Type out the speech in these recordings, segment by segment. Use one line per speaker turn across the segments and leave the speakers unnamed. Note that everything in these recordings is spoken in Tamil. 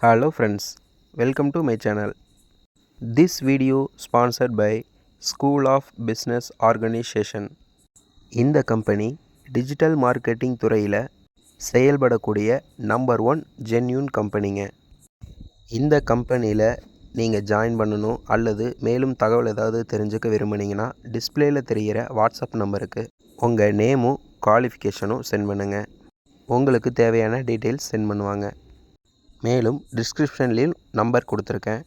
Hello friends, welcome to my channel. This video sponsored by School of Business Organization. இந்த கம்பெனி டிஜிட்டல் மார்க்கெட்டிங் துறையில் செயல்படக்கூடிய நம்பர் 1 ஜென்யூன் கம்பெனிங்க. இந்த கம்பெனியில் நீங்கள் ஜாயின் பண்ணணும் அல்லது மேலும் தகவல் ஏதாவது தெரிஞ்சுக்க விரும்புனீங்கன்னா டிஸ்பிளேயில் தெரிகிற வாட்ஸ்அப் நம்பருக்கு உங்கள் நேமும் குவாலிஃபிகேஷனும் சென்ட் பண்ணுங்கள். உங்களுக்கு தேவையான டீட்டெயில்ஸ் சென்ட் பண்ணுவாங்க. மேலும் டிஸ்கிரிப்ஷன்லேயும் நம்பர் கொடுத்துருக்கேன்.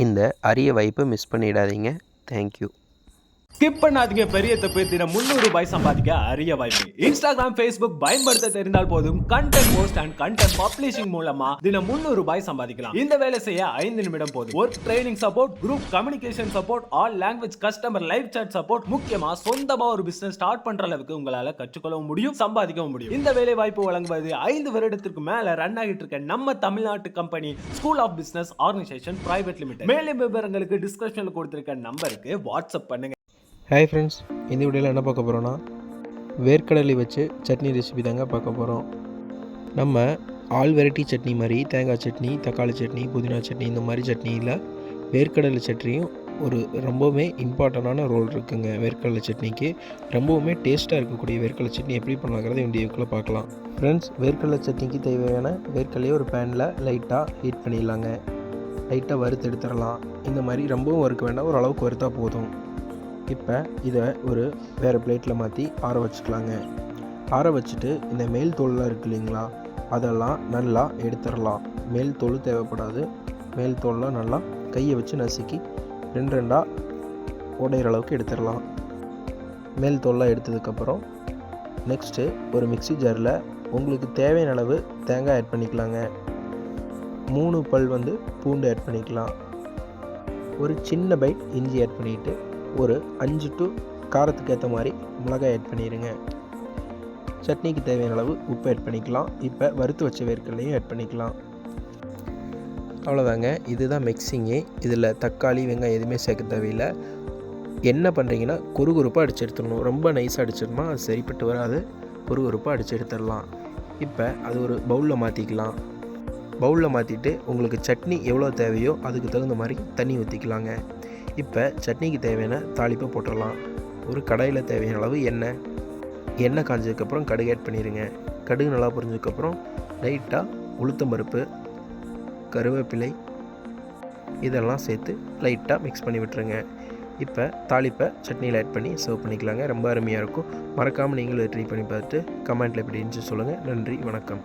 இந்த அரிய வாய்ப்பை மிஸ் பண்ணிடாதீங்க. தேங்க்யூ.
ஸ்கிப் பண்ணாதீங்க. பெரிய தப்பு. தினம் 300 ரூபாய் சம்பாதிக்க அரிய வாய்ப்பு. இன்ஸ்டாகிராம், ஃபேஸ்புக் பயன்படுத்த தெரிந்தால் போதும். Content post and content publishing மூலமா தினம் 300 ரூபாய் சம்பாதிக்கலாம். இந்த வேலை செய்ய 5 நிமிடம் போதும். Work training support, group communication support, all language customer live chat support, முக்கியமா சொந்தமா ஒரு பிசினஸ் ஸ்டார்ட் பண்ற அளவுக்கு உங்களால கற்றுக்கொள்ளவும் முடியும், சம்பாதிக்கவும் முடியும். இந்த வேலை வாய்ப்பு வழங்குவது 5 வருடத்திற்கு மேல ரன் ஆகிட்டு இருக்க நம்ம தமிழ்நாட்டு company school of business organisation private limited. மேலும் விவரங்களுக்கு டிஸ்கிரிப்ஷன்ல கொடுத்திருக்க நம்பருக்கு வாட்ஸ்அப் பண்ணுங்க.
ஹாய் ஃப்ரெண்ட்ஸ், இந்த வீடியோவில் என்ன பார்க்க போகிறோன்னா வேர்க்கடலை வச்சு சட்னி ரெசிபி தாங்க பார்க்க போகிறோம். நம்ம ஆல் வெரைட்டி சட்னி மாதிரி தேங்காய் சட்னி, தக்காளி சட்னி, புதினா சட்னி இந்த மாதிரி சட்னியில் வேர்க்கடலை சட்னியும் ஒரு ரொம்பவுமே இம்பார்ட்டண்டான ரோல் இருக்குங்க. வேர்க்கடலை சட்னிக்கு ரொம்பவுமே டேஸ்ட்டாக இருக்கக்கூடிய வேர்க்கடலை சட்னி எப்படி பண்ணலாங்கிறத இந்த வீடியோக்குள்ளே பார்க்கலாம். ஃப்ரெண்ட்ஸ், வேர்க்கடலை சட்னிக்கு தேவையான வேர்க்கடலையை ஒரு பேனில் லைட்டாக ஹீட் பண்ணிடலாங்க. லைட்டாக வறுத்து எடுத்துடலாம். இந்த மாதிரி ரொம்பவும் வறுக்க வேண்டாம், ஒரு அளவுக்கு வறுத்தா போதும். இப்போ இதை ஒரு வேறு பிளேட்டில் மாற்றி ஆற வச்சுக்கலாங்க. ஆற வச்சுட்டு இந்த மேல் தோல்லாம் இருக்குது இல்லைங்களா, அதெல்லாம் நல்லா எடுத்துடலாம். மேல் தோல் தேவைப்படாது. மேல் தோல்லாம் நல்லா கையை வச்சு நசுக்கி 2 உடையிற அளவுக்கு எடுத்துடலாம். மேல் தோல்லாம் எடுத்ததுக்கப்புறம் நெக்ஸ்ட்டு ஒரு மிக்ஸி ஜாரில் உங்களுக்கு தேவையான அளவு தேங்காய் ஆட் பண்ணிக்கலாங்க. 3 பல் பூண்டு ஆட் பண்ணிக்கலாம். ஒரு சின்ன பைட் இஞ்சி ஆட் பண்ணிவிட்டு ஒரு 5 to காரத்துக்கு ஏற்ற மாதிரி மிளகாய் ஆட் பண்ணிடுங்க. சட்னிக்கு தேவையான அளவு உப்பு ஆட் பண்ணிக்கலாம். இப்போ வறுத்து வச்ச வேர்க்கடலையும் ஆட் பண்ணிக்கலாம். அவ்வளோதாங்க, இதுதான் மிக்சிங்கு. இதில் தக்காளி, வெங்காயம் எதுவுமே சேர்க்க தேவையில்லை. என்ன பண்ணுறீங்கன்னா குறுகுறுப்பாக அடித்து எடுத்துடணும். ரொம்ப நைஸாக அடிச்சிடணும், அது சரிப்பட்டு வராது. குறுகுறுப்பாக அடித்து எடுத்துடலாம். இப்போ அது ஒரு பவுலில் மாற்றிக்கலாம். பவுலில் மாற்றிட்டு உங்களுக்கு சட்னி எவ்வளோ தேவையோ அதுக்கு தகுந்த மாதிரி தண்ணி ஊற்றிக்கலாங்க. இப்போ சட்னிக்கு தேவையான தாளிப்பை போட்டுடலாம். ஒரு கடாயில் தேவையான அளவு எண்ணெய் காஞ்சதுக்கப்புறம் கடுகு ஆட் பண்ணிடுங்க. கடுகு நல்லா பொரிஞ்சதுக்கப்புறம் லைட்டாக உளுத்தம்பருப்பு, கருவேப்பிலை இதெல்லாம் சேர்த்து லைட்டாக மிக்ஸ் பண்ணி விட்டுருங்க. இப்போ தாளிப்பை சட்னியில் ஆட் பண்ணி சர்வ் பண்ணிக்கலாங்க. ரொம்ப அருமையாக இருக்கும். மறக்காமல் நீங்களும் ட்ரை பண்ணி பார்த்துட்டு கமெண்ட்டில் எப்படி இருந்துச்சு சொல்லுங்கள். நன்றி, வணக்கம்.